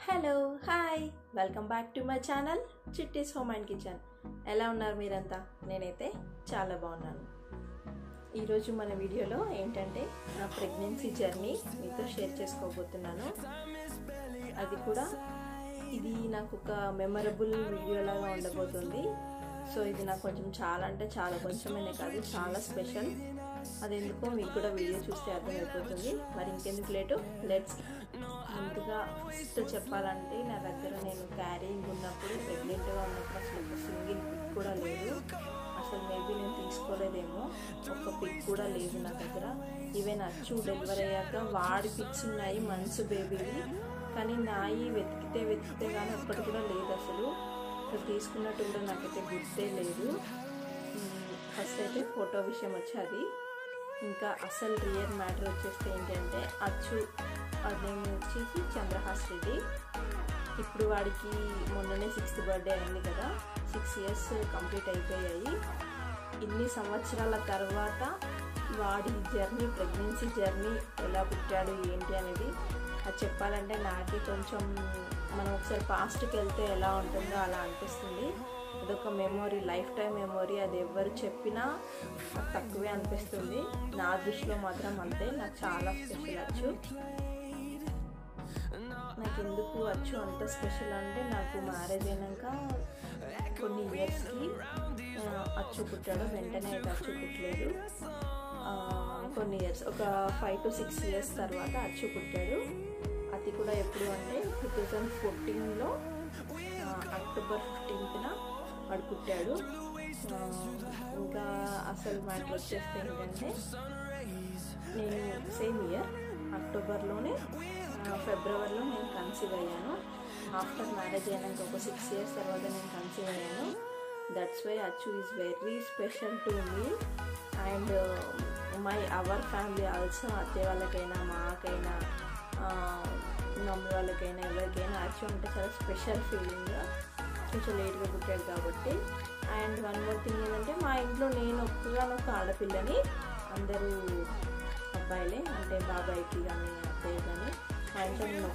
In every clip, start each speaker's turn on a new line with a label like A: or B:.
A: Hello hi welcome back to my channel చిట్టీస్ home and kitchen. ఎలా ఉన్నారు మీరంతా? నేనైతే చాలా బాగున్నాను. ఈరోజు మన వీడియోలో ఏంటంటే నా ప్రెగ్నెన్సీ జర్నీ మీతో షేర్ చేసుకోబోతున్నాను. అది కూడా ఇది నాకు ఒక మెమరబుల్ వీడియో లాగా ఉండబోతుంది. సో ఇది నాకు కొంచెం చాలా అంటే చాలా కొంచెమేనే కాదు, చాలా స్పెషల్. అదెందుకో మీకు కూడా వీడియో చూస్తే అర్థమైపోతుంది. మరి ఇంకెందుకు లేటు, లెట్స్. ముందుగా ఫస్ట్ చెప్పాలంటే నా దగ్గర నేను క్యారీయింగ్ ఉన్నప్పుడు, ప్రెగ్నెంట్గా ఉన్నప్పుడు అసలు ఒక సింగిల్ పిక్ కూడా లేదు. అసలు మేబీ నేను తీసుకోలేదేమో, ఒక పిక్ కూడా లేదు నా దగ్గర. ఈవెన్ అచ్చు డెలివరీ అయ్యాక వాడి పిక్స్ ఉన్నాయి మంత్స్ బేబీవి, కానీ నాయి వెతికితే కానీ ఒక్కటి కూడా లేదు. అసలు తీసుకున్నట్టు కూడా నాకైతే గుర్తే లేదు. ఫస్ట్ అయితే ఫోటో విషయం వచ్చేది. ఇంకా అసలు రియల్ మ్యాటర్ వచ్చేస్తే ఏంటంటే అచ్చు నేమ్ వచ్చేసి చంద్రహాస్ రెడ్డి. ఇప్పుడు వాడికి మొన్ననే 6th బర్త్డే అయింది కదా, 6 years కంప్లీట్ అయిపోయాయి. ఇన్ని సంవత్సరాల తర్వాత వాడి జర్నీ, ప్రెగ్నెన్సీ జర్నీ ఎలా పుట్టాడు ఏంటి అనేది అది చెప్పాలంటే నాకే కొంచెం, మనం ఒకసారి పాస్ట్కి వెళ్తే ఎలా ఉంటుందో అలా అనిపిస్తుంది. అదొక మెమొరీ, లైఫ్ టైం మెమొరీ. అది ఎవరు చెప్పినా తక్కువే అనిపిస్తుంది. నా దృష్టిలో మాత్రం అంతే. నాకు చాలా స్పెషల్ అచ్చు. నాకు ఎందుకు అచ్చు అంత స్పెషల్ అంటే, నాకు మ్యారేజ్ అయినాక కొన్ని ఇయర్స్కి అచ్చు పుట్టాడు. వెంటనే అయితే అచ్చు పుట్టలేదు. కొన్ని ఇయర్స్, ఒక 5 to 6 years తర్వాత అచ్చు పుట్టాడు. అది కూడా ఎప్పుడు అంటే 2014లో October 15th వాడు పుట్టాడు. ఇంకా అసలు మ్యాటర్ వచ్చేస్తే ఏంటంటే, నేను సేమ్ ఇయర్ అక్టోబర్లోనే, ఫిబ్రవరిలో నేను కన్సీవ్ అయ్యాను. ఆఫ్టర్ మ్యారేజ్ అయినాక ఒక 6 years తర్వాత నేను కన్సీవ్ అయ్యాను. దట్స్ వై అచ్చు is very special to me and our family also. అత్తయ్య వాళ్ళకైనా, మాకైనా, మమ్మీ వాళ్ళకైనా, ఎవరికైనా అచ్చు అంటే చాలా స్పెషల్ ఫీలింగ్. కొంచెం లేట్గా పుట్టాడు కాబట్టి. అండ్ వన్ మోర్ థింగ్ ఏంటంటే, మా ఇంట్లో నేను ఒక్కగానొక్క ఆడపిల్లని, అందరూ అబ్బాయిలే. అంటే బాబాయ్కి కానీ అత్తయ్య కానీ, మా ఇంట్లో నేను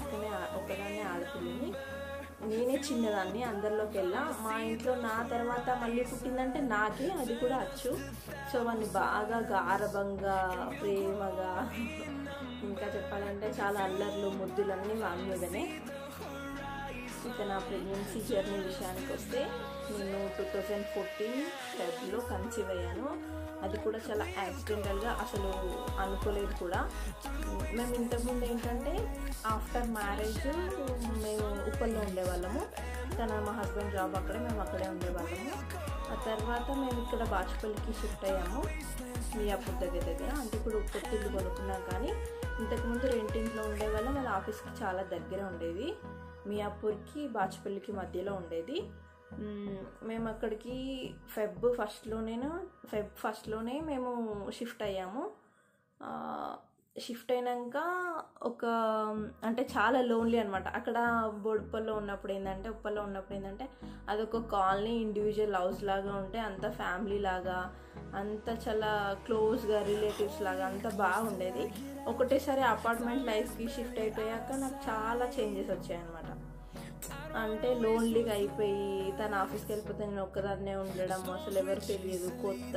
A: ఒక్కదాన్నే ఆడపిల్లని. నేనే చిన్నదాన్ని అందరిలోకి వెళ్ళా. మా ఇంట్లో నా తర్వాత మళ్ళీ పుట్టిందంటే నాకే, అది కూడా అచ్చు. సో వాడిని బాగా గారభంగా, ప్రేమగా, ఇంకా చెప్పాలంటే చాలా అల్లర్లు, ముద్దులన్నీ వాని మీదనే. ఇక నా ప్రెగ్నెన్సీ జర్నీ విషయానికి వస్తే, నేను 2014 ఫెబ్లో కన్సీవ్ అయ్యాను. అది కూడా చాలా యాక్సిడెంటల్గా, అసలు అనుకోలేదు కూడా. మేము ఇంతకుముందు ఏంటంటే, ఆఫ్టర్ మ్యారేజ్ మేము ఉప్పల్లో ఉండేవాళ్ళము. మా హస్బెండ్ జాబ్ అక్కడ, మేము అక్కడే ఉండేవాళ్ళము. ఆ తర్వాత మేము ఇక్కడ బాచుపల్లికి షిఫ్ట్ అయ్యాము, మియాపూర్ దగ్గర. అంటే ఇప్పుడు కొత్తిల్లు కొనుక్కున్నాం, కానీ ఇంతకుముందు రెంటింట్లో ఉండేవాళ్ళం. వాళ్ళ ఆఫీస్కి చాలా దగ్గర ఉండేది. మియాపూర్కి బాచుపల్లికి మధ్యలో ఉండేది. మేము అక్కడికి ఫెబ్ ఫస్ట్లోనే మేము షిఫ్ట్ అయ్యాము. షిఫ్ట్ అయినాక అంటే చాలా లోన్లీ అనమాట. అక్కడ ఉప్పల్లో ఉన్నప్పుడు ఏంటంటే అదొక కాలనీ, ఇండివిజువల్ హౌస్ లాగా ఉంటే, అంత ఫ్యామిలీ లాగా, అంత చాలా క్లోజ్గా, రిలేటివ్స్ లాగా అంత బాగుండేది. ఒకటేసారి అపార్ట్మెంట్ లైఫ్కి షిఫ్ట్ అయిపోయాక నాకు చాలా చేంజెస్ వచ్చాయన్నమాట. అంటే లోన్లీగా అయిపోయి, తన ఆఫీస్కి వెళ్ళిపోతే నేను ఒక్కదాన్నే ఉండడం, అసలు ఎవరు తెలియదు, కొత్త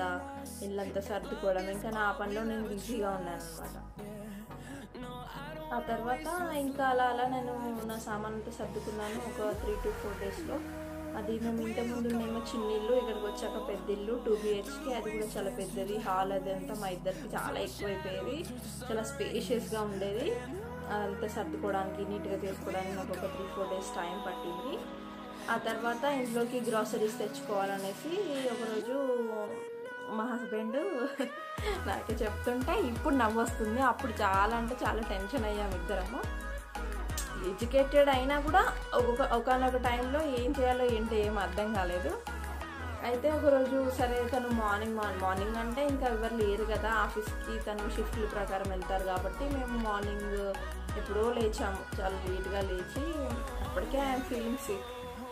A: ఇల్లంతా సర్దుకోవడం, ఇంకా నా పనిలో నేను బిజీగా ఉన్నాను అనమాట. ఆ తర్వాత ఇంకా అలా నేను నా సామాన్ అంతా సర్దుకున్నాను ఒక 3 to 4 daysలో. అది మేము ఇంతకుముందు మేము చిన్న ఇల్లు, ఇక్కడికి వచ్చాక పెద్ద ఇల్లు 2 BHK. అది కూడా చాలా పెద్దది. హాల్ అదంతా మా ఇద్దరికి చాలా ఎక్కువైపోయేది. చాలా స్పేషియస్గా ఉండేది. అదంతా సర్దుకోవడానికి, నీట్గా చేసుకోవడానికి నాకు ఒక 3-4 days టైం పట్టింది. ఆ తర్వాత ఇంట్లోకి గ్రాసరీస్ తెచ్చుకోవాలనేసి ఒకరోజు మా హస్బెండ్ నాకే చెప్తుంటే ఇప్పుడు నవ్వు వస్తుంది. అప్పుడు చాలా అంటే చాలా టెన్షన్ అయ్యాము ఇద్దరము. ఎడ్యుకేటెడ్ అయినా కూడా ఒకనొక టైంలో ఏం చేయాలో ఏంటో ఏం అర్థం కాలేదు. అయితే ఒకరోజు సరే, తను మార్నింగ్ అంటే ఇంకా ఎవరు లేరు కదా ఆఫీస్కి, తను షిఫ్ట్ల ప్రకారం వెళ్తారు కాబట్టి మేము మార్నింగ్ ఎప్పుడో లేచాము, చాలా లేట్గా లేచి. అప్పటికే ఐఎమ్ ఫీలింగ్ సిక్,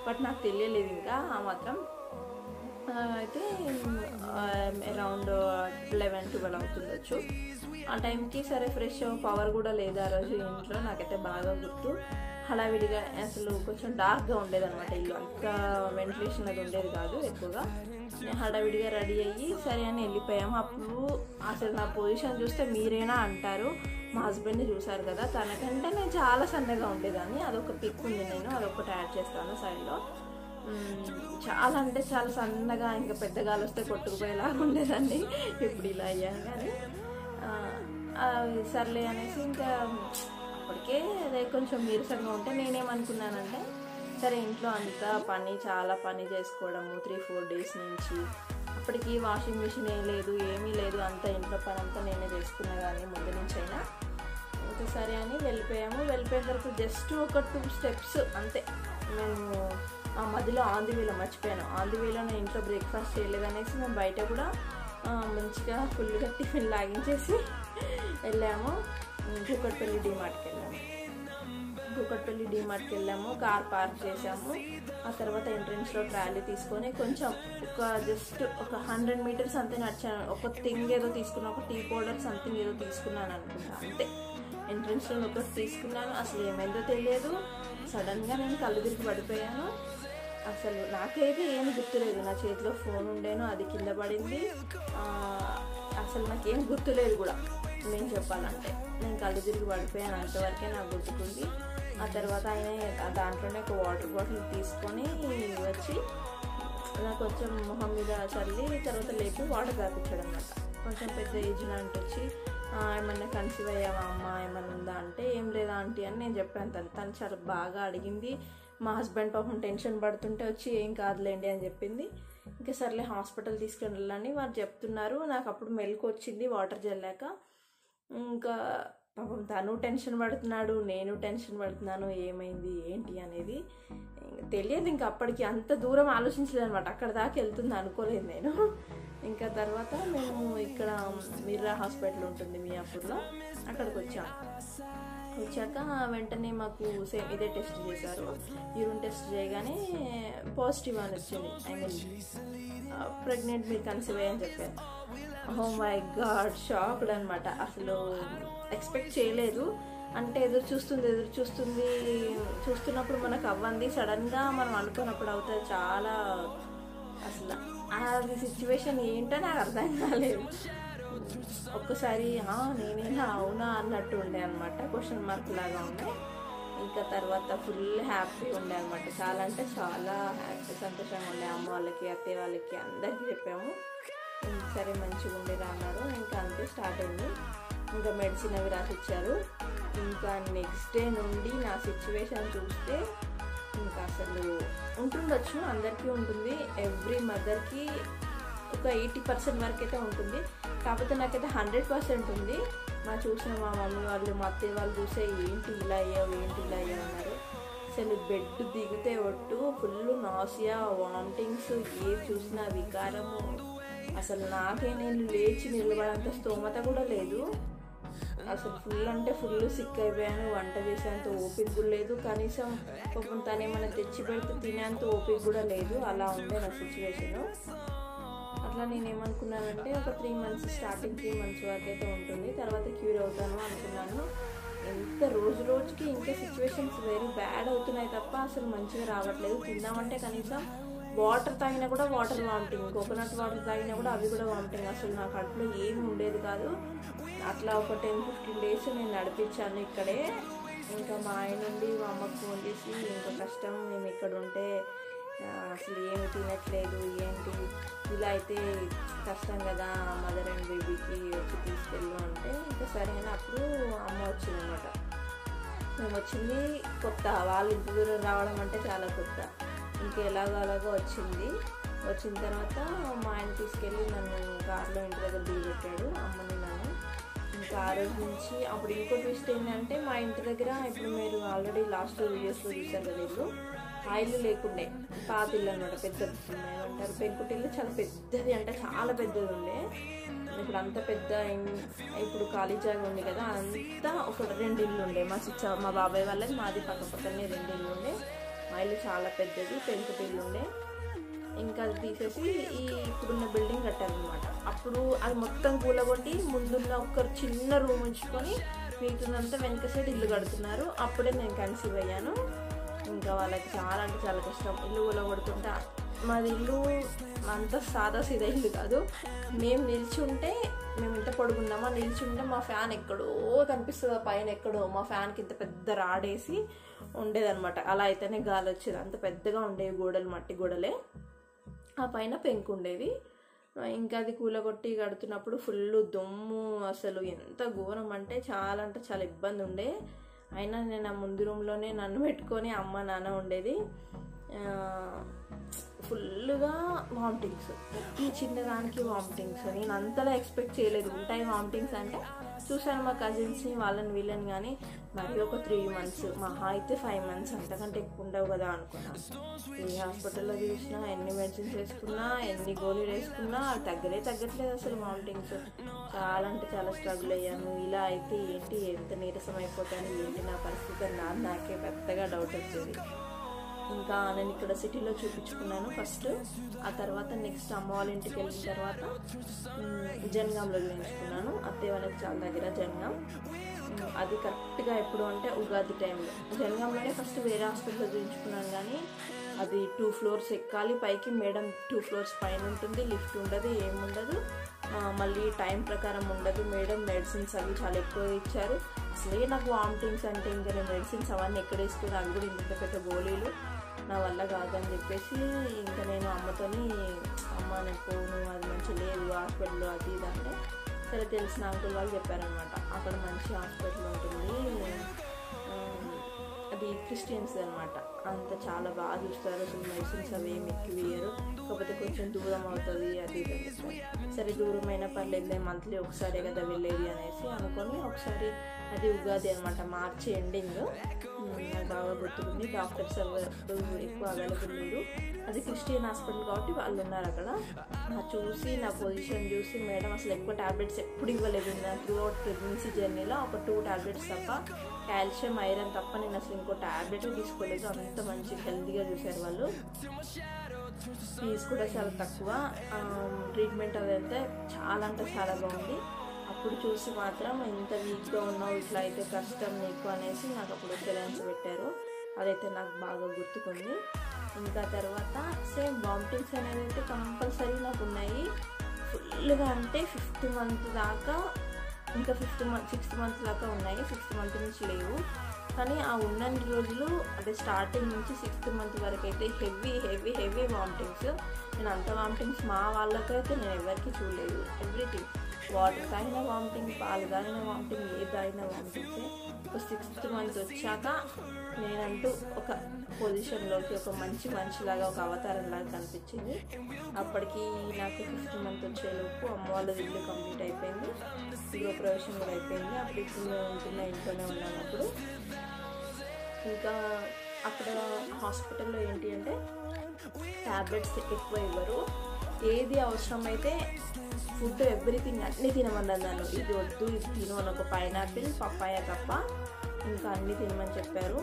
A: బట్ నాకు తెలియలేదు ఇంకా ఆ మాత్రం. అయితే అరౌండ్ 11-12 అవుతుండొచ్చు. ఆ టైంకి సరే ఫ్రెష్ పవర్ కూడా లేదు ఆ రోజు ఇంట్లో, నాకైతే బాగా గుర్తు. హడావిడిగా అసలు కొంచెం డార్క్గా ఉండేది అనమాట ఇల్లు, అంత వెంటిలేషన్ అది ఉండేది కాదు ఎక్కువగా. నేను హడావిడిగా రెడీ అయ్యి సరే అని వెళ్ళిపోయాము. అప్పుడు అసలు నా పొజిషన్ చూస్తే మీరేనా అంటారు, మా హస్బెండ్ని చూసారు కదా, తనకంటే నేను చాలా సన్నగా ఉండేదాన్ని. అదొక పిక్ ఉంది, నేను అదొకటి యాడ్ చేస్తాను సైడ్లో. చాలా అంటే చాలా సన్నగా, ఇంకా పెద్దగాలు వస్తే కొట్టుకుపోయేలాగా ఉండేదాన్ని. ఇప్పుడు ఇలా అయ్యాను కానీ సర్లే అనేసి ఇంకా అప్పటికే అదే కొంచెం నీరసంగా ఉంటే నేనేమనుకున్నానంటే సరే ఇంట్లో అంతా పని, చాలా పని చేసుకోవడము 3-4 డేస్ నుంచి. అప్పటికి వాషింగ్ మిషన్ ఏం లేదు, ఏమీ లేదు, అంతా ఇంట్లో పని అంతా నేనే చేసుకున్నా కానీ ముందు నుంచి అయినా. ఇంకా సరే అని వెళ్ళిపోయాము. వెళ్ళిపోయిన తర్వాత జస్ట్ ఒక 2 స్టెప్స్ అంతే. మేము ఆ మధ్యలో ఆన్ ది వేలో మర్చిపోయాను. ఆన్ ది వేలో నేను ఇంట్లో బ్రేక్ఫాస్ట్ చేయలేదు అనేసి మేము బయట కూడా మంచిగా ఫుల్గా టిఫిన్ లాగించేసి వెళ్ళాము. కూకట్పల్లి డీమార్ట్కి వెళ్ళాము. కూకట్పల్లి డీమార్ట్కి వెళ్ళాము, కార్ పార్క్ చేసాము. ఆ తర్వాత ఎంట్రన్స్లో ట్రాలీ తీసుకొని కొంచెం జస్ట్ ఒక 100 మీటర్స్ అంతే నడిచాను. ఒక థింగ్ ఏదో తీసుకున్నాను, ఒక టీ పౌడర్ సంథింగ్ ఏదో తీసుకున్నాను అనుకుంటా అంతే. ఎంట్రన్స్లో ఒకటి తీసుకున్నాను, అసలు ఏమైందో తెలియదు. సడన్గా నేను కళ్ళు తిరిగి పడిపోయాను. అసలు నాకైతే ఏం గుర్తులేదు. నా చేతిలో ఫోన్ ఉండేను, అది కింద పడింది. అసలు నాకేం గుర్తులేదు కూడా నేను చెప్పాలంటే. నేను కళ్ళు తిరిగి పడిపోయాను, అంతవరకే నాకు గుర్తుకుంది. ఆ తర్వాత ఆయన దాంట్లోనే ఒక వాటర్ బాటిల్ తీసుకొని వచ్చి నాకు కొంచెం మొహం మీద చల్లి తర్వాత లేపి వాటర్ తాపించాడు అనమాట. కొంచెం పెద్ద ఏజ్ లాంటి వచ్చి ఏమన్నా కన్సీవ్ అయ్యావా అమ్మ, ఏమన్నా ఉందా అంటే ఏం లేదా ఆంటీ అని నేను చెప్పాను. తను చాలా బాగా అడిగింది. మా హస్బెండ్ పాపం టెన్షన్ పడుతుంటే వచ్చి ఏం కాదులేండి అని చెప్పింది. ఇంకా సర్లే హాస్పిటల్ తీసుకుని వెళ్ళాలని వారు చెప్తున్నారు. నాకు అప్పుడు మెలకు వచ్చింది వాటర్ చల్లాక. ఇంకా పాపం తను టెన్షన్ పడుతున్నాడు, నేను టెన్షన్ పడుతున్నాను, ఏమైంది ఏంటి అనేది తెలియదు. ఇంకా అప్పటికి అంత దూరం ఆలోచించలేదు అనమాట, అక్కడ దాకా వెళ్తుంది అనుకోలేదు నేను. ఇంకా తర్వాత మేము ఇక్కడ మిర్రా హాస్పిటల్ ఉంటుంది మియాపూర్లో, అక్కడికి వచ్చాక వెంటనే మాకు సేమ్ ఇదే టెస్ట్ చేశారు. యూరిన్ టెస్ట్ చేయగానే పాజిటివ్ అని వచ్చింది. ఐ మీన్ ప్రెగ్నెంట్, మీరు కన్సీవ్ అయ్యని చెప్పారు. ఓ మై గాడ్, షాక్డ్ అనమాట. అసలు ఎక్స్పెక్ట్ చేయలేదు. అంటే ఎదురు చూస్తున్నప్పుడు మనకు అవ్వంది, సడన్గా మనం అనుకున్నప్పుడు అవుతుంది. చాలా అసలు అది సిచ్యువేషన్ ఏంటో నాకు అర్థం కాలేదు. ఒక్కసారి నేనేనా అవునా అన్నట్టు ఉండే అనమాట, క్వశ్చన్ మార్క్ లాగా ఉండే. ఇంకా తర్వాత ఫుల్ హ్యాపీ ఉండే అనమాట, చాలా అంటే చాలా హ్యాపీ, సంతోషంగా ఉండే. అమ్మ వాళ్ళకి, అత్తయ్య వాళ్ళకి అందరికీ చెప్పాము. సరే మంచిగా ఉండేది అన్నారు. ఇంకా అంతే స్టార్ట్ అయింది. ఇంకా మెడిసిన్ అవి రాసిచ్చారు. ఇంకా నెక్స్ట్ డే నుండి నా సిచ్యువేషన్ చూస్తే ఇంకా అసలు ఉంటుండొచ్చు, అందరికీ ఉంటుంది. ఎవ్రీ మదర్కి ఒక 80% వరకు అయితే ఉంటుంది. కాకపోతే నాకైతే 100% ఉంది. చూసిన మా మమ్మీ వాళ్ళు, మా అత్తయ్య వాళ్ళు చూసే ఏంటి ఇలా అయ్యావు అన్నారు. అసలు బెడ్ దిగితే ఒట్టు ఫుల్ నాసియా, వామిటింగ్స్, ఏది చూసినా వికారము. అసలు నాకే నేను లేచి నిలబడంత స్తోమత కూడా లేదు. అసలు ఫుల్ అంటే ఫుల్ సిక్ అయిపోయాను. వంట చేసేంత ఓపిక కూడా లేదు, కనీసం పాపం తనేమైనా తెచ్చి పెడితే తినేంత ఓపిక కూడా లేదు. అలా ఉండే నా సిచ్యువేషను. అట్లా నేనేమనుకున్నానంటే ఒక 3 మంత్స్, స్టార్టింగ్ 3 మంత్స్ వరకు అయితే ఉంటుంది, తర్వాత క్యూర్ అవుతాను అనుకున్నాను. ఎంత రోజుకి ఇంకా సిచ్యువేషన్స్ వెరీ బ్యాడ్ అవుతున్నాయి తప్ప అసలు మంచిగా రావట్లేదు. తిందామంటే కనీసం వాటర్ తాగినా కూడా వాటర్ వామిటింగ్, కోకోనట్ వాటర్ తాగినా కూడా అవి కూడా వామిటింగ్. అసలు నా కడుపులో ఏమి ఉండేది కాదు. అట్లా ఒక 10-15 డేస్ నేను నడిపించాను ఇక్కడే. ఇంకా మా ఆయన నుండి మా అమ్మకు ఫోన్ చేసి, ఇంకా కష్టం, మేము ఇక్కడ ఉంటే అసలు ఏమి తినట్లేదు, ఏంటి ఇలా అయితే కష్టం కదా, మదర్ అండ్ బేబీకి వచ్చి తీసుకెళ్ళు అంటే ఇంకా సరే అని అప్పుడు అమ్మ వచ్చిందనమాట. మేము వచ్చింది కొత్త, వాళ్ళు ఇంత దూరం రావడం అంటే చాలా కొత్త. ఇంకా ఎలాగో వచ్చింది. వచ్చిన తర్వాత మా ఆయన తీసుకెళ్ళి నన్ను కార్లో ఇంటి దగ్గర దిగబెట్టాడు, అమ్మని నన్ను. ఇంకా ఆ రోజు నుంచి అప్పుడు ఇంకో ట్విస్ట్ ఏంటంటే, మా ఇంటి దగ్గర ఇప్పుడు మీరు ఆల్రెడీ లాస్ట్ వీడియోస్లో చూసారు కదా, ఇల్లు ఆ ఇల్లు లేకుండే పాత ఇల్లు అనమాట. పెద్ద ఏమంటారు పెంకుటిల్లు, చాలా పెద్దది, అంటే చాలా పెద్దది ఉండే. ఇప్పుడు అంత పెద్ద, ఇప్పుడు ఖాళీ జాగా ఉంది కదా, అంతా ఒక 2 ఇల్లు ఉండే. మా బాబాయ్ వాళ్ళది, మాది పక్కనే 2 ఇల్లు ఉండే. మా ఇల్లు చాలా పెద్దది, పెంకుటిల్లు ఉండే. ఇంకా అది తీసేసి ఈ ఇప్పుడున్న బిల్డింగ్ కట్టారనమాట. అప్పుడు అది మొత్తం కూలగొట్టి ముందున్న ఒక చిన్న రూమ్ ఉంచుకొని మిగతాదంతా వెనక సైడ్ ఇల్లు కడుతున్నారు. అప్పుడే నేను కన్సీవ్ అయ్యాను. ఇంకా వాళ్ళకి చాలా అంటే చాలా కష్టం. ఇల్లు కూలగొడుతుంటే మాది ఇల్లు అంత సాదా సీదా ఇల్లు కాదు. మేము నిల్చుంటే మేము ఇంత పొడుగున్నామా, నిల్చుంటే మా ఫ్యాన్ ఎక్కడో కనిపిస్తుంది, పైన ఎక్కడో మా ఫ్యాన్కి ఇంత పెద్ద రాడేసి ఉండేదన్నమాట. అలా అయితేనే గాలి వచ్చేది. అంత పెద్దగా ఉండేవి గోడలు, మట్టి గోడలే. ఆ పైన పెంకు ఉండేది. ఇంకా అది కూలగొట్టి కడుతున్నప్పుడు ఫుల్ దుమ్ము, అసలు ఎంత ఘోరం అంటే చాలా ఇబ్బంది ఉండే. అయినా నేను ఆ ముందు రూమ్లోనే నన్ను పెట్టుకొని అమ్మ నాన్న ఉండేది. ఫుల్గా వామిటింగ్స్, ఈ చిన్నదానికి వామిటింగ్స్. నేను అంతలా ఎక్స్పెక్ట్ చేయలేదు ఉంటాయి వామిటింగ్స్ అంటే. చూశాను మా కజిన్స్ని, వాళ్ళని వీళ్ళని, కానీ మరి ఒక 3 months, మహా అయితే 5 months, అంతకంటే ఎక్కువ ఉండవు కదా అనుకున్నాను. ఏ హాస్పిటల్లో చూసినా, ఎన్ని మెడిసిన్స్ వేసుకున్నా, ఎన్ని గోళీలు వేసుకున్నా అది తగ్గట్లేదు అసలు వామిటింగ్స్. చాలా అంటే చాలా స్ట్రగుల్ అయ్యాను. ఇలా అయితే ఏంటి, ఎంత నీరసం అయిపోతాను, ఏంటి నా పరిస్థితి అని నాకే పెద్దగా డౌట్ వచ్చేది. ఇంకా నేను ఇక్కడ సిటీలో చూపించుకున్నాను ఫస్ట్. ఆ తర్వాత నెక్స్ట్ అమ్మ వాళ్ళ ఇంటికి వెళ్ళిన తర్వాత జనగాంలో చూపించుకున్నాను. అత్తయ్య వాళ్ళకి చాలా దగ్గర జనగాం. అది కరెక్ట్గా ఎప్పుడు అంటే ఉగాది టైంలో. జనగాంలోనే ఫస్ట్ వేరే హాస్పిటల్లో చూపించుకున్నాను, కానీ అది 2 floors ఎక్కాలి పైకి. మేడం 2 floors పైన ఉంటుంది, లిఫ్ట్ ఉండదు, ఏముండదు. మళ్ళీ టైం ప్రకారం ఉండదు. మేడం మెడిసిన్స్ అవి చాలా ఎక్కువ ఇచ్చారు. అసలే నాకు వామిటింగ్స్ అంటే ఇంకా నేను మెడిసిన్స్ అవన్నీ ఎక్కడ వేసుకుని, అవి కూడా ఇంత పెద్ద గోళీలు నా వల్ల కాదని చెప్పేసి ఇంకా నేను అమ్మతోని, అమ్మ నేను పోను, అది మంచి లేదు హాస్పిటల్లో అది ఇది అంటే, సరే తెలిసిన అంకుల్ వాళ్ళు చెప్పారనమాట, అక్కడ మంచి హాస్పిటల్ ఉంటుంది, అది క్రిస్టియన్స్ అనమాట, అంత చాలా బాగా చూస్తారు, అసలు మెడిసిన్స్ అవి ఏమి ఎక్కువ ఇయ్యరు, కాకపోతే కొంచెం దూరం అవుతుంది అది ఇది అని. సరే దూరమైనా పర్లేదు, మంత్లీ ఒకసారి కదా వెళ్ళేది అనేసి అనుకొని ఒకసారి, అది ఉగాది అనమాట, మార్చి ఎండింగ్, నాకు బాగా గుర్తుకుంది. డాక్టర్స్ ఎవరు ఎక్కువ అవైలబుల్ లేరు, అది క్రిస్టియన్ హాస్పిటల్ కాబట్టి వాళ్ళు ఉన్నారు అక్కడ. చూసి నా పొజిషన్ చూసి, మేడం అసలు ఎక్కువ టాబ్లెట్స్ ఎప్పుడు ఇవ్వలేదు నా త్రూ అవుట్ ప్రెగ్నెన్సీ జర్నీలో, ఒక 2 tablets తప్ప, కాల్షియం ఐరన్ తప్ప నేను అసలు ఇంకో టాబ్లెట్ తీసుకోలేదు. అంత మంచి హెల్తీగా చూశారు వాళ్ళు. ఫీజు కూడా చాలా తక్కువ, ట్రీట్మెంట్ అది అయితే చాలా అంటే చాలా బాగుంది. అప్పుడు చూసి మాత్రం ఇంత వీక్గా ఉన్నావు, ఇట్లా అయితే కష్టం నీకు అనేసి నాకు అప్పుడు సెలైన్స్ పెట్టారు. అదైతే నాకు బాగా గుర్తుకుంది. ఇంకా తర్వాత సేమ్ వామిటింగ్స్ అనేది అయితే కంపల్సరీ నాకు ఉన్నాయి ఫుల్గా, అంటే 5th month దాకా, ఇంకా 6th month దాకా ఉన్నాయి, 6th month నుంచి లేవు. కానీ ఆ ఉన్నన్ని రోజులు, అంటే స్టార్టింగ్ నుంచి 6th month వరకు అయితే హెవీ వామిటింగ్స్. నేను అంత వామిటింగ్స్ మా వాళ్ళకైతే నేను ఎవరికి చూడలేదు. ఎవ్రీథింగ్, వాటర్ తాగిన వామిటింగ్, పాలు తాగిన వామిటింగ్, ఏ తాగిన వామిటింగ్సే. 6th month వచ్చాక నేనంటూ ఒక పొజిషన్లోకి, ఒక మంచి మనిషిలాగా, ఒక అవతారంలాగా కనిపించింది. అప్పటికి నాకు 5th month వచ్చేలోపు అమ్మ వాళ్ళ ఇల్లు కంప్లీట్ అయిపోయింది, గృహప్రవేశం కూడా అయిపోయింది. అప్పుడు ఇప్పుడు మేము ఉంటున్న ఇంట్లోనే ఉన్నాను. అప్పుడు ఇంకా అక్కడ హాస్పిటల్లో ఏంటి అంటే ట్యాబ్లెట్స్ ఎక్కువ ఇవ్వరు, ఏది అవసరమైతే ఫుడ్ ఎవ్రీథింగ్ అన్నీ తినమన్నది నన్ను. ఇది వద్దు ఇది తిను అని, ఒక పైనాపిల్, పప్పాయ తప్ప ఇంకా అన్నీ తినమని చెప్పారు.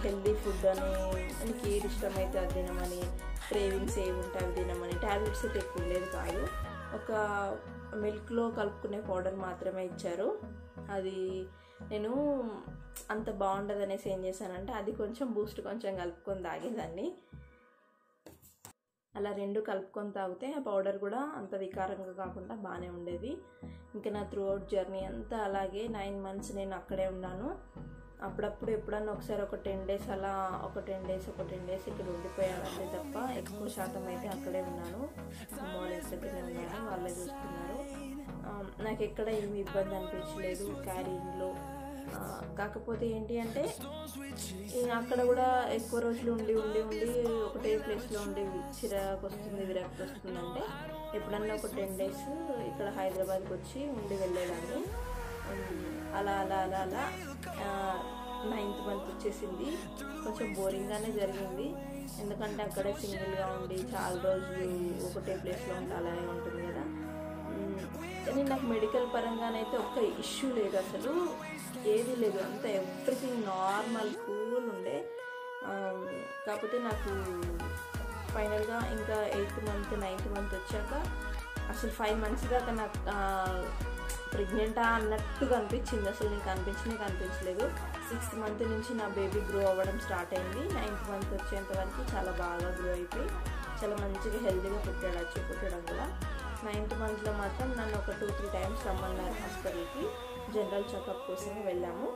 A: హెల్దీ ఫుడ్ అని, నీకు ఏది ఇష్టమైతే అది తినమని, క్రేవింగ్స్ ఏవి ఉంటే అవి తినమని. ట్యాబ్లెట్స్ అయితే ఎక్కువ లేదు కాదు, ఒక మిల్క్లో కలుపుకునే పౌడర్ మాత్రమే ఇచ్చారు. అది నేను అంత బాగుండదు అనేసి ఏం చేశానంటే, అది కొంచెం బూస్ట్ కొంచెం కలుపుకొని తాగేదాన్ని. అలా 2 కలుపుకొని తాగితే ఆ పౌడర్ కూడా అంత వికారంగా కాకుండా బాగానే ఉండేది. ఇంకా నా త్రూ అవుట్ జర్నీ అంతా అలాగే 9 months నేను అక్కడే ఉన్నాను. అప్పుడప్పుడు ఎప్పుడన్నా ఒకసారి ఒక 10 days అలా, ఒక 10 days ఇక్కడ ఉండిపోయాను అంతే తప్ప, ఎక్కువ శాతం అయితే అక్కడే ఉన్నాను. అమ్మ వాళ్ళ దగ్గరనే ఉన్నాను, వాళ్ళే చూస్తున్నారు. నాకు ఎక్కడ ఏమి ఇబ్బంది అనిపించలేదు క్యారీయింగ్లో. కాకపోతే ఏంటి అంటే, అక్కడ కూడా ఎక్కువ రోజులు ఉండి ఒకటే ప్లేస్లో ఉండి చిరాకు వస్తుంది, విరక్తి వస్తుందంటే ఎప్పుడన్నా ఒక 10 days ఇక్కడ హైదరాబాద్కి వచ్చి ఉండి వెళ్ళేదాన్ని. అలా 9th month వచ్చేసింది. కొంచెం బోరింగ్గానే జరిగింది, ఎందుకంటే అక్కడే సింగిల్గా ఉండి చాలా రోజులు ఒకటే ప్లేస్లో ఉంటే అలానే ఉంటుంది కదా. కానీ నాకు మెడికల్ పరంగానైతే ఒక్క ఇష్యూ లేదు, అసలు ఏది లేదు, అంతా ఎవ్రీథింగ్ నార్మల్ కూల్ ఉండే. కాకపోతే నాకు ఫైనల్గా ఇంకా 8th మంత్ 9th మంత్ వచ్చాక అసలు 5 months దాకా నాకు ప్రెగ్నెంటా అన్నట్టుగా అనిపించింది. అసలు నీకు కనిపించలేదు. 6th మంత్ నుంచి నా బేబీ గ్రో అవ్వడం స్టార్ట్ అయింది. 9th మంత్ వచ్చేంత వరకు చాలా బాగా గ్రో అయిపోయి చాలా మంచిగా హెల్తీగా పుట్టాడు. పుట్టడం కూడా 9th మంత్లో మాత్రం నన్ను ఒక 2-3 times రమ్మన్నారు హాస్పిటల్కి. జనరల్ చెకప్ కోసం వెళ్ళాము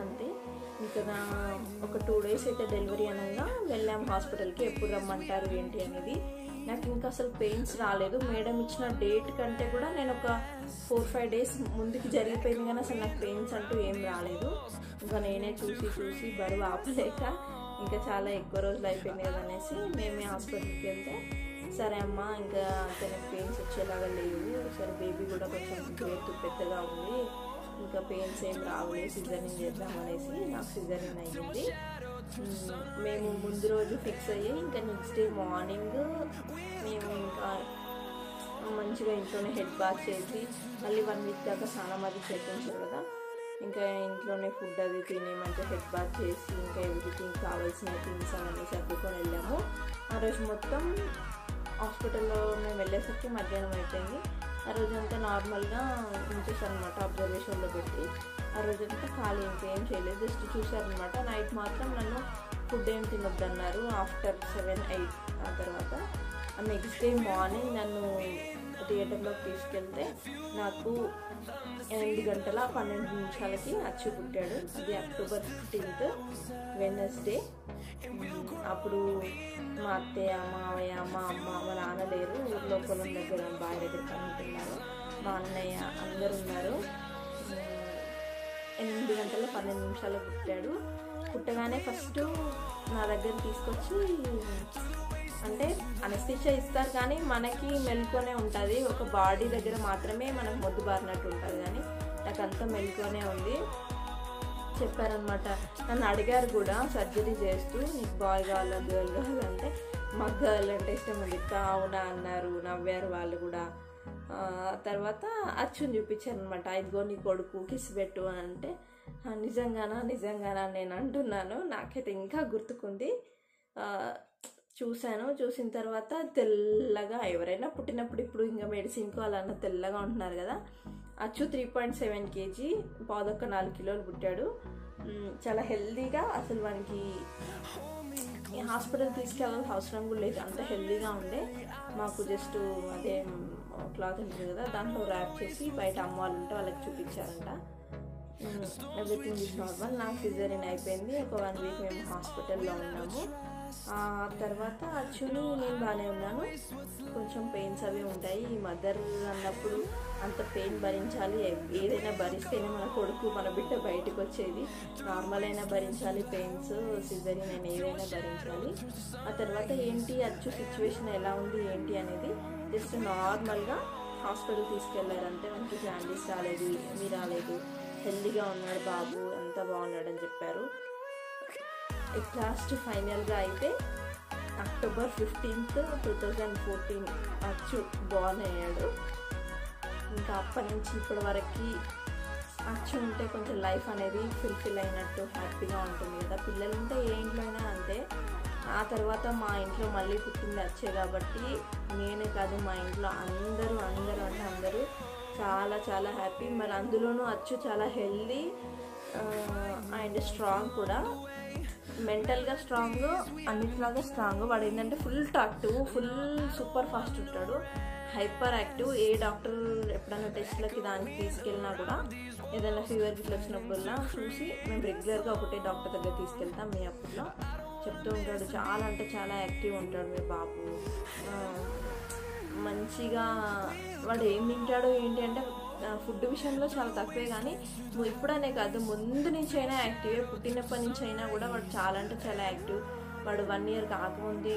A: అంతే. ఇంకా ఒక 2 days అయితే డెలివరీ అనగా వెళ్ళాము హాస్పిటల్కి. ఎప్పుడు రమ్మంటారు ఏంటి అనేది. నాకు ఇంకా అసలు పెయిన్స్ రాలేదు. మేడం ఇచ్చిన డేట్ కంటే కూడా నేను ఒక 4-5 days ముందుకి జరిగిపోయింది, కానీ అసలు నాకు పెయిన్స్ అంటూ ఏం రాలేదు. ఇంకా నేనే చూసి బరువు ఆపలేక ఇంకా చాలా ఎక్కువ రోజులు అయిపోయింది కదా అనేసి మేమే హాస్పిటల్కి వెళ్తే, సరే అమ్మ ఇంకా అంతే పెయిన్స్ వచ్చేలాగా లేవు, సరే బేబీ కూడా కొంచెం గ్రోత్ పెద్దగా ఉంది, ఇంకా పెయిన్స్ ఏం రావులే, సిజరీన్ చేద్దాం అనేసి నాకు సిజరీన్ అయ్యింది. మేము ముందు రోజు ఫిక్స్ అయ్యి ఇంకా నెక్స్ట్ డే మార్నింగ్ మేము ఇంకా మంచిగా ఇంట్లోనే హెడ్ బాత్ చేసి మళ్ళీ 1 week దాకా స్నానం అది చేయించారు కదా, ఇంకా ఇంట్లోనే ఫుడ్ అది తిని మంచిగా హెడ్ బాత్ చేసి ఇంకా ఎవ్రీథింగ్ కావాల్సిన థింగ్స్ అవన్నీ సర్దుకొని వెళ్ళాము. ఆ రోజు మొత్తం హాస్పిటల్లో మేము వెళ్ళేసరికి మధ్యాహ్నం అయిపోయింది. ఆ రోజంతా నార్మల్గా ఉంచేసారనమాట, అబ్జర్వేషన్లో పెట్టి. ఆ రోజంతా ఖాళీ ఇంకేం చేయలేదు, జస్ట్ చూసారనమాట. నైట్ మాత్రం నన్ను ఫుడ్ ఏం తినొద్దన్నారు ఆఫ్టర్ 7-8. ఆ తర్వాత నెక్స్ట్ డే మార్నింగ్ నన్ను థియేటర్లోకి తీసుకెళ్తే నాకు 8:12 అచ్చు పుట్టాడు. అది October 15th వెడ్నెస్డే. అప్పుడు మా అత్తయ్య, మావయ్య, మా అమ్మ, మా నాన్న లేరు, ఊర్లో పొలం దగ్గర బావి దగ్గర ఉంటున్నారు. మా అన్నయ్య అందరు ఉన్నారు. 8:12 పుట్టాడు. పుట్టగానే ఫస్ట్ నా దగ్గర తీసుకొచ్చి, అంటే అనస్థీషియా ఇస్తారు కానీ మనకి మెలుకునే ఉంటుంది, ఒక బాడీ దగ్గర మాత్రమే మనకు మొద్దు బారినట్టు ఉంటుంది, కానీ నాకు అంతా మెలుకునే ఉంది. చెప్పారనమాట. నన్ను అడిగారు కూడా సర్జరీ చేస్తూ, నీకు బాయ్ కావాలా గర్ల్ కావాలంటే, మాకు గర్ల్ అంటే ఇష్టం ఉంది, అవునా అన్నారు, నవ్వారు వాళ్ళు కూడా. తర్వాత అచ్చుని చూపించారనమాట. ఇదిగో నీ కొడుకు, కిస్ పెట్టు అని అంటే, నిజంగానా నేను అంటున్నాను. నాకైతే ఇంకా గుర్తుకుంది. చూసిన తర్వాత తెల్లగా, ఎవరైనా పుట్టినప్పుడు ఇప్పుడు ఇంకా మెడిసిన్కు అలా తెల్లగా ఉంటున్నారు కదా. అచ్చు 3.7 kg, 4 కిలోలు పుట్టాడు. చాలా హెల్దీగా, అసలు వానికి హాస్పిటల్ తీసుకెళ్ళాల్సిన అవసరం కూడా లేదు, అంత హెల్దీగా ఉండే. మాకు జస్ట్ అదే క్లాత్ ఉంటుంది కదా, దాంట్లో ర్యాప్ చేసి బయట అమ్మ వాళ్ళు ఉంటే వాళ్ళకి చూపించారంట. Everything is normal. నాకు సిజరీన్ అయిపోయింది. ఒక 1 week మేము హాస్పిటల్లో ఉన్నాము. ఆ తర్వాత అచ్చుని నేను బాగానే ఉన్నాను. కొంచెం పెయిన్స్ అవి ఉంటాయి. ఈ మదర్ అన్నప్పుడు అంత పెయిన్ భరించాలి, ఏదైనా భరిస్తేనే మన కొడుకు, మన బిడ్డ బయటకు వచ్చేది. నార్మల్ అయినా భరించాలి పెయిన్స్, సిజరీన్ అయినా ఏదైనా భరించాలి. ఆ తర్వాత ఏంటి అచ్చు సిచ్యువేషన్ ఎలా ఉంది ఏంటి అనేది జస్ట్ నార్మల్గా హాస్పిటల్ తీసుకెళ్లారంటే, మనకి జాండీస్ రాలేదు, ఏమీ రాలేదు, హెల్దీగా ఉన్నాడు బాబు, అంతా బాగున్నాడని చెప్పారు. లాస్ట్ ఫైనల్గా అయితే October 15th, 2014 అచ్చు బార్న్ అయ్యాడు. ఇంకా అప్పటి నుంచి ఇప్పటి వరకు అచ్చు ఉంటే కొంచెం లైఫ్ అనేది ఫుల్ఫిల్ అయినట్టు హ్యాపీగా ఉంటుంది కదా. పిల్లలు ఉంటే ఏ ఇంట్లో అయినా అంతే. ఆ తర్వాత మా ఇంట్లో మళ్ళీ పుట్టింది అచ్చే కాబట్టి నేనే కాదు, మా ఇంట్లో అందరూ చాలా చాలా హ్యాపీ. మరి అందులోనూ అచ్చు చాలా హెల్దీ అండ్ స్ట్రాంగ్ కూడా, మెంటల్గా స్ట్రాంగ్, అన్నిటిలాగా స్ట్రాంగ్. వాడు ఏంటంటే ఫుల్ టాక్టివ్, ఫుల్ సూపర్ ఫాస్ట్ ఉంటాడు, హైపర్ యాక్టివ్. ఏ డాక్టర్ ఎప్పుడైనా టెస్ట్లకి దానికి తీసుకెళ్ళినా కూడా ఏదైనా ఫీవర్ గిట్లా వచ్చినప్పుడల్లా చూసి మేము రెగ్యులర్గా ఒకటే డాక్టర్ దగ్గర తీసుకెళ్తాం. మీ అప్పట్లో చెప్తూ ఉంటాడు, చాలా అంటే చాలా యాక్టివ్ ఉంటాడు మీ బాబు. మంచిగా వాడు ఏం తింటాడో ఏంటి అంటే ఫుడ్ విషయంలో చాలా తక్కువే, కానీ ఇప్పుడనే కాదు ముందు నుంచి అయినా యాక్టివే. పుట్టినప్పటి నుంచి అయినా కూడా వాడు చాలా అంటే చాలా యాక్టివ్. వాడు 1 year కాకముందే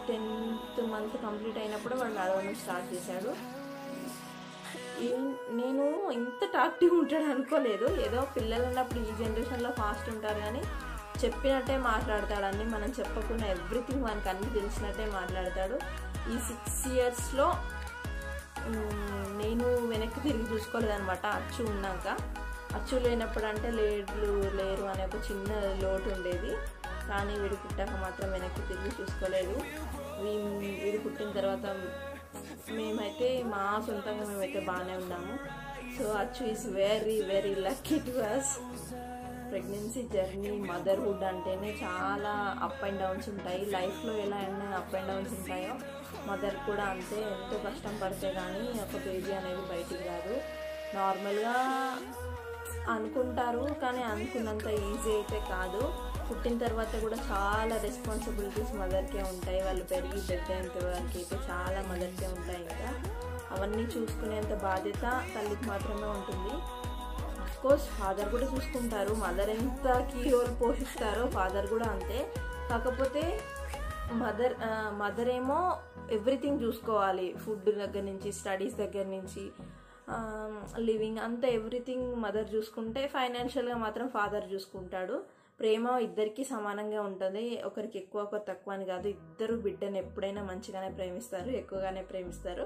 A: 10th month కంప్లీట్ అయినప్పుడు వాడు నడవడం స్టార్ట్ చేశాడు. నేను ఇంత యాక్టివ్ ఉంటాడు అనుకోలేదు. ఏదో పిల్లలు ఉన్నప్పుడు ఈ జనరేషన్లో ఫాస్ట్ ఉంటారు, కానీ చెప్పినట్టే మాట్లాడతాడని, మనం చెప్పకుండా ఎవ్రీథింగ్ మనకు అన్నీ తెలిసినట్టే మాట్లాడతాడు. ఈ 6 yearsలో నేను వెనక్కి తిరిగి చూసుకోలేదనమాట. అచ్చు ఉన్నాక, అచ్చు లేనప్పుడు అంటే లేరు అనే ఒక చిన్న లోటు ఉండేది. కానీ వీడు పుట్టాక మాత్రం వెనక్కి తిరిగి చూసుకోలేదు. వీడు పుట్టిన తర్వాత మేమైతే మా సొంతంగా మేమైతే బాగానే ఉన్నాము. So Achu is very very lucky to us. Pregnancy journey, motherhood అంటేనే చాలా అప్ అండ్ డౌన్స్ ఉంటాయి. లైఫ్లో ఎలా అయినా అప్ అండ్ డౌన్స్ ఉంటాయో మదర్ కూడా అంతే. ఎంతో కష్టం పడితే కానీ ఒక బేబీ అనేది బయటికి రాదు. నార్మల్గా అనుకుంటారు కానీ అనుకున్నంత ఈజీ అయితే కాదు. పుట్టిన తర్వాత కూడా చాలా రెస్పాన్సిబిలిటీస్ మదర్కే ఉంటాయి. వాళ్ళు పెరిగి పెద్దయ్యేంత వరకు అయితే చాలా మదర్కే ఉంటాయి. ఇంకా అవన్నీ చూసుకునేంత బాధ్యత తల్లికి మాత్రమే ఉంటుంది. అఫ్కోర్స్ ఫాదర్ కూడా చూసుకుంటారు. మదర్ ఎంత కీ రోల్ పోషిస్తారో ఫాదర్ కూడా అంతే. కాకపోతే మదర్ ఏమో ఎవ్రీథింగ్ చూసుకోవాలి. ఫుడ్ దగ్గర నుంచి, స్టడీస్ దగ్గర నుంచి, లివింగ్ అంతా ఎవ్రీథింగ్ మదర్ చూసుకుంటే ఫైనాన్షియల్గా మాత్రం ఫాదర్ చూసుకుంటాడు. ప్రేమ ఇద్దరికి సమానంగా ఉంటుంది. ఒకరికి ఎక్కువ ఒకరు తక్కువ అని కాదు. ఇద్దరు బిడ్డను ఎప్పుడైనా మంచిగానే ప్రేమిస్తారు, ఎక్కువగానే ప్రేమిస్తారు.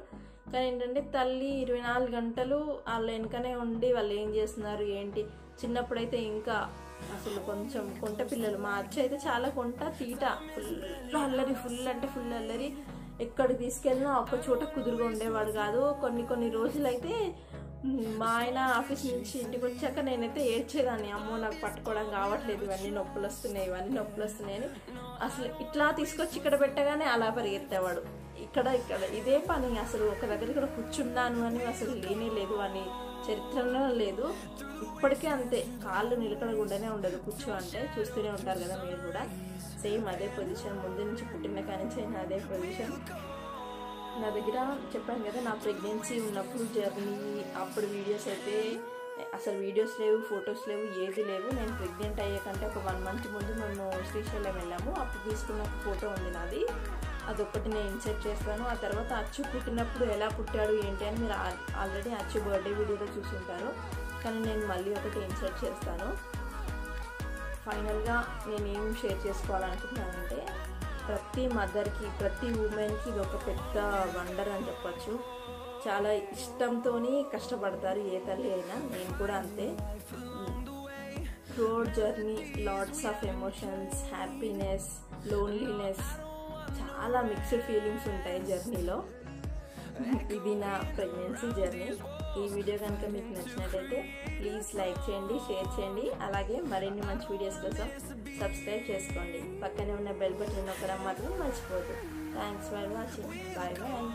A: కానీ ఏంటంటే తల్లి 24 గంటలు వాళ్ళ వెనుకనే ఉండి వాళ్ళు ఏం చేస్తున్నారు ఏంటి. చిన్నప్పుడైతే ఇంకా అసలు కొంచెం కొంట పిల్లలు. మా అచ్చ అయితే చాలా కొంట తీట, ఫుల్ అల్లరి, ఫుల్ అంటే ఫుల్ అల్లరి. ఎక్కడికి తీసుకెళ్ళినా ఒక్క చోట కుదురుగా ఉండేవాడు కాదు. కొన్ని రోజులైతే మా ఆయన ఆఫీస్ నుంచి ఇంటికి వచ్చాక నేనైతే ఏడ్చేదాన్ని, అమ్మో నాకు పట్టుకోవడం కావట్లేదు, ఇవన్నీ నొప్పులు వస్తున్నాయి అని. అసలు ఇట్లా తీసుకొచ్చి ఇక్కడ పెట్టగానే అలా పరిగెత్తేవాడు. ఇక్కడ ఇదే పని. అసలు ఒక దగ్గర ఇక్కడ కూర్చున్నాను అని అసలు లేనే లేదు, అని చరిత్రలో లేదు. ఇప్పటికే అంతే, కాళ్ళు నిలకడకుండానే ఉండదు కూర్చో అంటే. చూస్తూనే ఉంటారు కదా మీరు కూడా. సేమ్ అదే పొజిషన్, ముందు నుంచి పుట్టిన కానించి అయినా అదే పొజిషన్. నా దగ్గర చెప్పాను కదా, నా ప్రెగ్నెన్సీ ఉన్నప్పుడు జర్నీ, అప్పుడు వీడియోస్ అయితే అసలు వీడియోస్ లేవు, ఫొటోస్ లేవు, ఏది లేవు. నేను ప్రెగ్నెంట్ అయ్యేకంటే ఒక 1 మంత్ ముందు మేము శ్రీశైలం వెళ్ళాము. అప్పుడు తీసుకున్న ఫోటో ఉంది నాది, అదొక్కటి నేను ఇన్సర్ట్ చేస్తాను. ఆ తర్వాత అచ్చు పుట్టినప్పుడు ఎలా పుట్టాడు ఏంటి అని మీరు ఆల్రెడీ అచ్చు బర్త్డే వీడియోలో చూసుంటారు. కానీ నేను మళ్ళీ ఒకటి ఇన్సర్ట్ చేస్తాను. ఫైనల్గా నేనేం షేర్ చేసుకోవాలనుకుంటున్నానంటే, ప్రతి మదర్కి, ప్రతి ఉమెన్కి ఇది ఒక పెద్ద వండర్ అని చెప్పచ్చు. చాలా ఇష్టంతో కష్టపడతారు ఏ తల్లి అయినా. నేను కూడా అంతే. Road journey, lots of emotions, happiness, loneliness, చాలా మిక్స్డ్ ఫీలింగ్స్ ఉంటాయి జర్నీలో. ఇది నా ప్రెగ్నెన్సీ జర్నీ. ఈ వీడియో కనుక మీకు నచ్చినట్లయితే ప్లీజ్ లైక్ చేయండి, షేర్ చేయండి. అలాగే మరిన్ని మంచి వీడియోస్ కోసం సబ్స్క్రైబ్ చేసుకోండి. పక్కనే ఉన్న బెల్ బటన్ నొక్కడం మాత్రం మర్చిపోవద్దు. Thanks for watching. Bye bye.